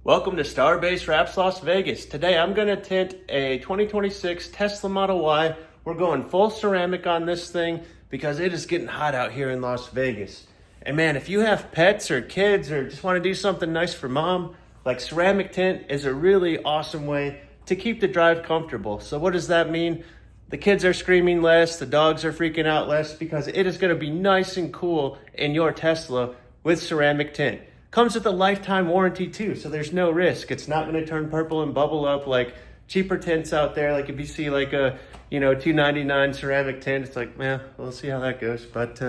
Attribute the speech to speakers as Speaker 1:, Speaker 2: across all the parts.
Speaker 1: Welcome to Starbase Wraps Las Vegas. Today I'm going to tint a 2026 Tesla Model Y. We're going full ceramic on this thing because it is getting hot out here in Las Vegas. And man, if you have pets or kids or just want to do something nice for mom, like ceramic tint is a really awesome way to keep the drive comfortable. So what does that mean? The kids are screaming less, the dogs are freaking out less because it is going to be nice and cool in your Tesla with ceramic tint. Comes with a lifetime warranty too, so there's no risk. It's not going to turn purple and bubble up like cheaper tints out there. Like if you see like a, $2.99 ceramic tint, it's like, man, we'll see how that goes. But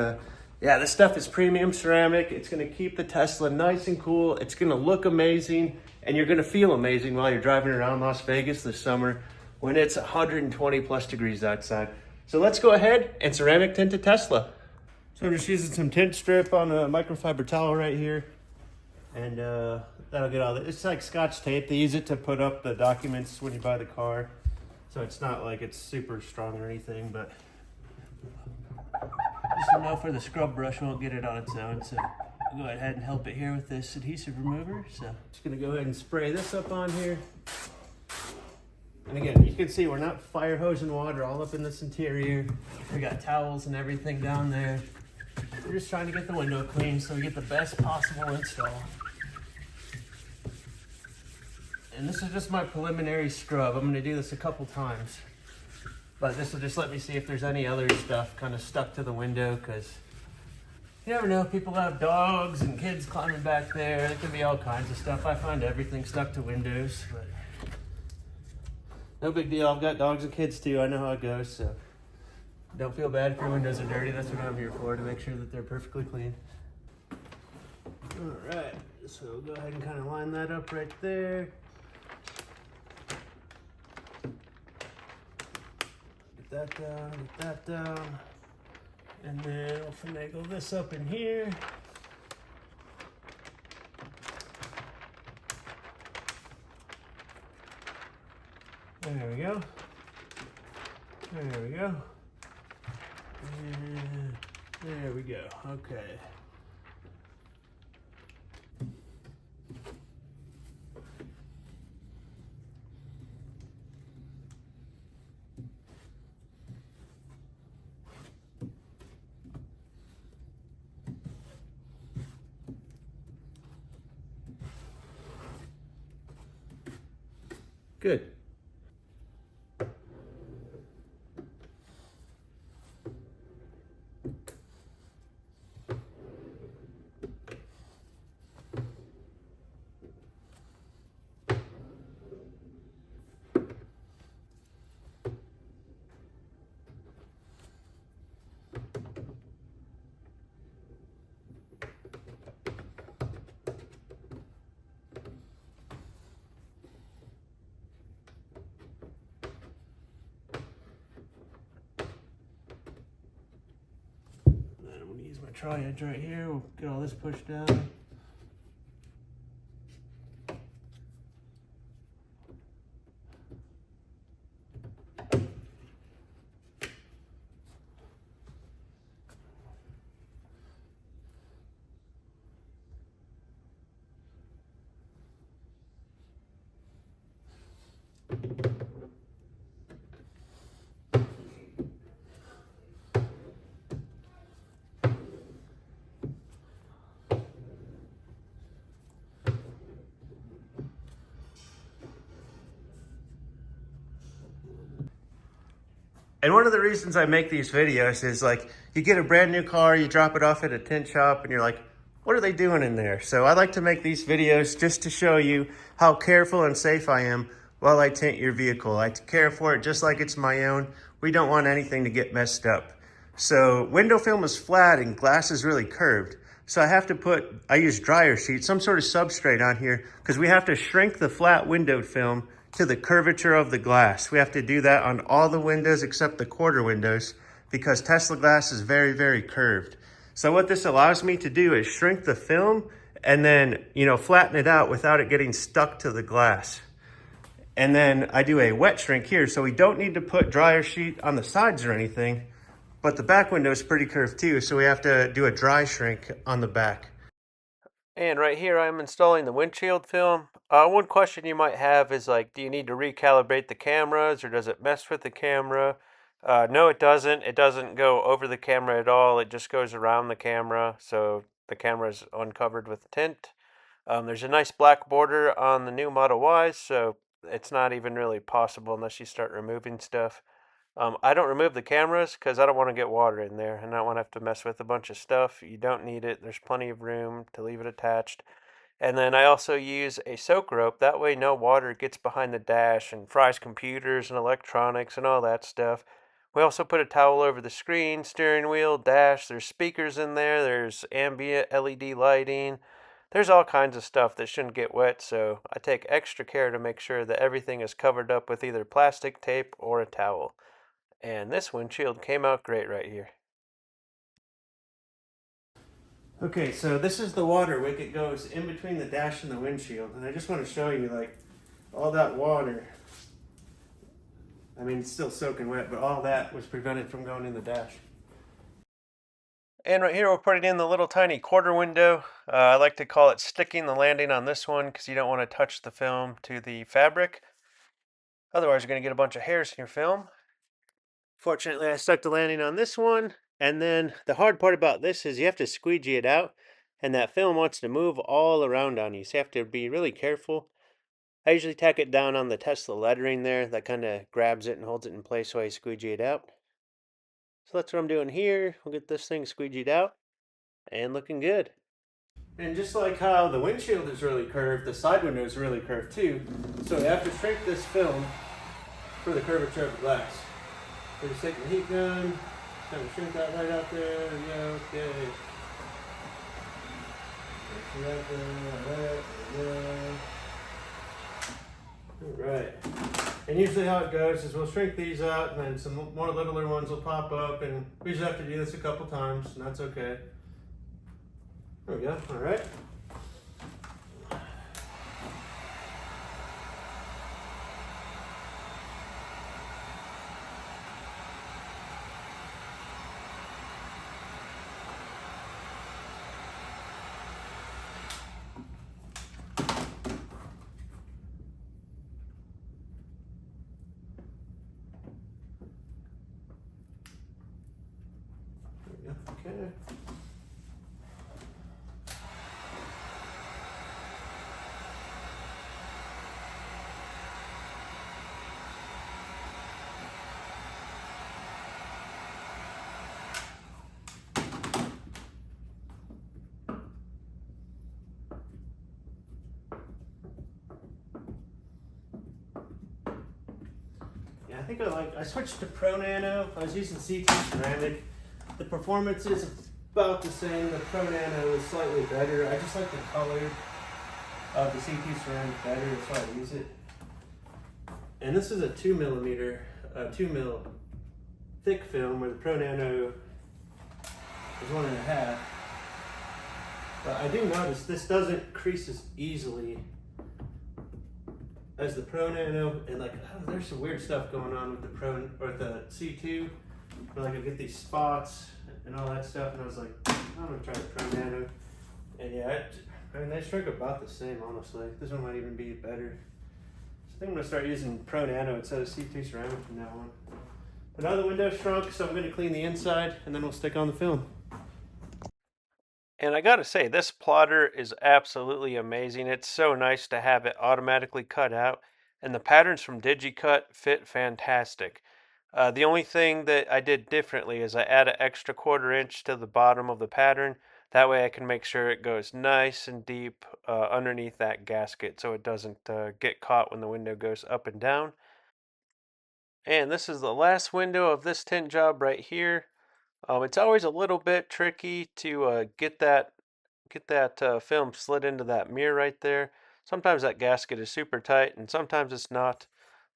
Speaker 1: yeah, this stuff is premium ceramic. It's going to keep the Tesla nice and cool. It's going to look amazing, and you're going to feel amazing while you're driving around Las Vegas this summer when it's 120 plus degrees outside. So let's go ahead and ceramic tint a Tesla. So I'm just using some tint strip on a microfiber towel right here. And that'll get all that. It's like Scotch tape. They use it to put up the documents when you buy the car. So it's not like it's super strong or anything, but just enough where the scrub brush won't get it on its own. So I'll go ahead and help it here with this adhesive remover. So just gonna go ahead and spray this up on here. And again, you can see we're not fire hosing water all up in this interior. We got towels and everything down there. We're just trying to get the window clean so we get the best possible install. And this is just my preliminary scrub. I'm going to do this a couple times. But this will just let me see if there's any other stuff kind of stuck to the window, because you never know, people have dogs and kids climbing back there. There could be all kinds of stuff. I find everything stuck to windows, but no big deal. I've got dogs and kids too. I know how it goes, so don't feel bad if your windows are dirty. That's what I'm here for, to make sure that they're perfectly clean. All right, so go ahead and kind of line that up right there. Get that down. And then we'll finagle this up in here. There we go. There we go. And there we go. Okay. Good. Use my tri-edge right here. We'll get all this pushed down. And one of the reasons I make these videos is like, you get a brand new car, you drop it off at a tint shop and you're like, what are they doing in there? So I like to make these videos just to show you how careful and safe I am while I tint your vehicle. I care for it just like it's my own. We don't want anything to get messed up. So window film is flat and glass is really curved. So I use dryer sheet, some sort of substrate on here, because we have to shrink the flat window film to the curvature of the glass. We have to do that on all the windows except the quarter windows, because Tesla glass is very, very curved. So what this allows me to do is shrink the film and then, flatten it out without it getting stuck to the glass. And then I do a wet shrink here, so we don't need to put dryer sheet on the sides or anything, but the back window is pretty curved too, so we have to do a dry shrink on the back. And right here I'm installing the windshield film. One question you might have is like, do you need to recalibrate the cameras or does it mess with the camera? No, it doesn't. It doesn't go over the camera at all. It just goes around the camera, so the camera is uncovered with tint. There's a nice black border on the new Model Ys, so it's not even really possible unless you start removing stuff. I don't remove the cameras because I don't want to get water in there and I don't want to have to mess with a bunch of stuff. You don't need it. There's plenty of room to leave it attached. And then I also use a soak rope. That way no water gets behind the dash and fries computers and electronics and all that stuff. We also put a towel over the screen, steering wheel, dash. There's speakers in there. There's ambient LED lighting. There's all kinds of stuff that shouldn't get wet, so I take extra care to make sure that everything is covered up with either plastic tape or a towel. And this windshield came out great right here. Okay, so this is the water wick. It goes in between the dash and the windshield. And I just want to show you, like, all that water. I mean, it's still soaking wet, but all that was prevented from going in the dash. And right here we're putting in the little tiny quarter window. I like to call it sticking the landing on this one because you don't want to touch the film to the fabric. Otherwise you're going to get a bunch of hairs in your film. Fortunately, I stuck the landing on this one. And then the hard part about this is you have to squeegee it out. And that film wants to move all around on you. So you have to be really careful. I usually tack it down on the Tesla lettering there. That kind of grabs it and holds it in place while I squeegee it out. So that's what I'm doing here. We'll get this thing squeegeed out. And looking good. And just like how the windshield is really curved, the side window is really curved too. So we have to shrink this film for the curvature of the glass. So just take the heat gun, kind of shrink that right out there. Yeah, okay. Alright. And usually how it goes is we'll shrink these out and then some more littler ones will pop up, and we usually have to do this a couple times, and that's okay. There we go. Alright. Okay. Yeah, I think I switched to Pro Nano. I was using C2 ceramic. The performance is about the same. The Pro Nano is slightly better. I just like the color of the C2 ceramic better. That's why I use it. And this is a 2 millimeter, 2 mil thick film, where the Pro Nano is 1.5. But I do notice this doesn't crease as easily as the Pro Nano, and like there's some weird stuff going on with the Pro or the C2. Where like I get these spots and all that stuff, and I was like, I'm gonna try the Pro Nano, and yeah, I mean they shrink about the same, honestly. This one might even be better. So I think I'm gonna start using Pro Nano instead of C2 ceramic from now on. But now the window's shrunk, so I'm gonna clean the inside, and then we'll stick on the film. And I gotta say, this plotter is absolutely amazing. It's so nice to have it automatically cut out, and the patterns from DigiCut fit fantastic. The only thing that I did differently is I add an extra 1/4 inch to the bottom of the pattern. That way I can make sure it goes nice and deep underneath that gasket so it doesn't get caught when the window goes up and down. And this is the last window of this tint job right here. It's always a little bit tricky to get that film slid into that mirror right there. Sometimes that gasket is super tight and sometimes it's not.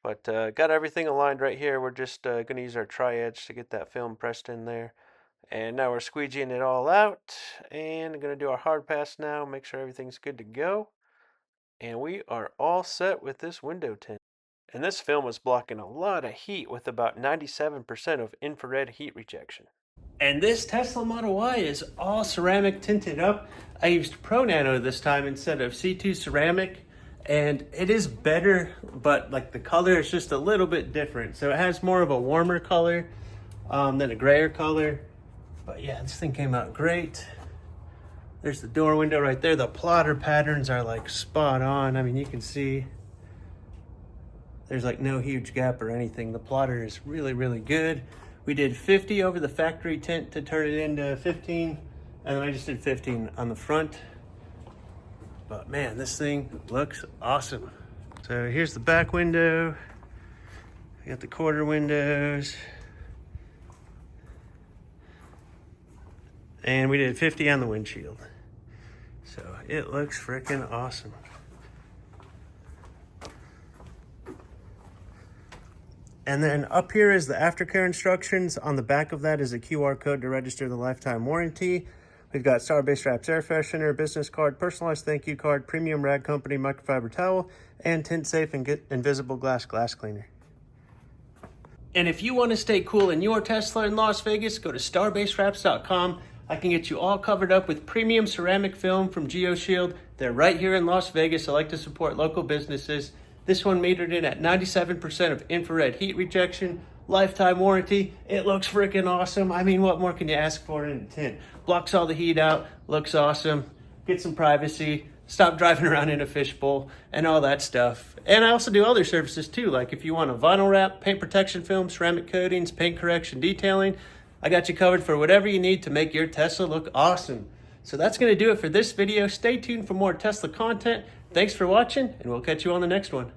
Speaker 1: But got everything aligned right here. We're just going to use our tri-edge to get that film pressed in there. And now we're squeegeeing it all out. And I'm going to do our hard pass now, make sure everything's good to go. And we are all set with this window tint. And this film is blocking a lot of heat with about 97% of infrared heat rejection. And this Tesla Model Y is all ceramic tinted up. I used Pro Nano this time instead of C2 ceramic. And it is better, but like the color is just a little bit different. So it has more of a warmer color than a grayer color. But yeah, this thing came out great. There's the door window right there. The plotter patterns are like spot on. I mean, you can see there's like no huge gap or anything. The plotter is really, really good. We did 50 over the factory tint to turn it into 15. And then I just did 15 on the front. But man, this thing looks awesome. So here's the back window. We got the quarter windows. And we did 50 on the windshield. So it looks freaking awesome. And then up here is the aftercare instructions. On the back of that is a QR code to register the lifetime warranty. We've got Star-Based Wraps air freshener, business card, personalized thank you card, premium rag company microfiber towel, and Tint Safe and invisible glass cleaner. And if you want to stay cool in your Tesla in Las Vegas, go to starbasedwraps.com. I can get you all covered up with premium ceramic film from Geoshield. They're right here in Las Vegas. I like to support local businesses. This one metered in at 97% of infrared heat rejection, lifetime warranty. It looks freaking awesome. I mean, what more can you ask for in a tint? Blocks all the heat out, looks awesome. Get some privacy, stop driving around in a fishbowl, and all that stuff. And I also do other services too, like if you want a vinyl wrap, paint protection film, ceramic coatings, paint correction, detailing, I got you covered for whatever you need to make your Tesla look awesome. So that's going to do it for this video. Stay tuned for more Tesla content. Thanks for watching, and we'll catch you on the next one.